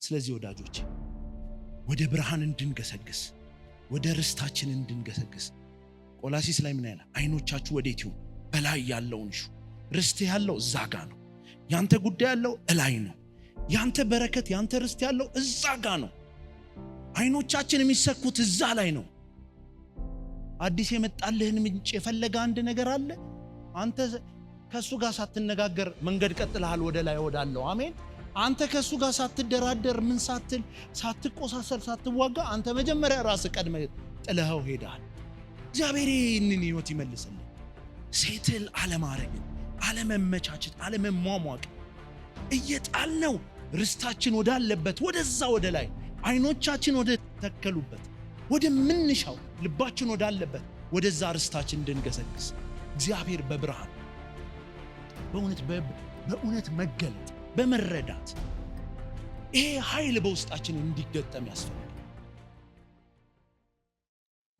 ስለዚህ ወዳጆቼ ወደ ብርሃን እንድንገሰግስ ወደ ርስታችን እንድንገሰግስ ቆላሲስ ላይ ምን ያለ አይኖቻችሁ ወዴት ይሁን በላይ ያለውን ሹ ርስት ያለው እዛ ጋ ነው ያንተ ጉዳይ ያለው እላይ ነው ያንተ በረከት ያንተ ርስት ያለው እዛ ጋ ነው አይኖቻችን የሚሰኩት እዛ ላይ ነው አዲስ የመጣልህን ምንጭ የፈለገ አንድ ነገር አለ አንተ ከሱ ጋር ሳትነጋገር መንገድ ቀጥለሃል ወደ ላይ ወዳለው አሜን አንተ ከሱ ጋር ሳትደራደር ምን ሳትል ሳትቆሳሰር ሳትዋጋ አንተ መጀመሪያ ራስ ቀድመ ጥለኸው ሄዳል እግዚአብሔር ይህንን ህይወት ይመልስልን ሴትል አለማረግ አለመመቻቸት አለመሟሟቅ እየጣልነው ርስታችን ወዳለበት ወደዛ ወደ ላይ አይኖቻችን ወደ ተከሉበት ወደ ምንሻው ልባችን ወዳለበት ወደዛ ርስታችን እንድንገሰግስ እግዚአብሔር በብርሃን በእውነት መገለጥ በመረዳት ይሄ ኃይል በውስጣችን እንዲገጠም ያስፈልጋል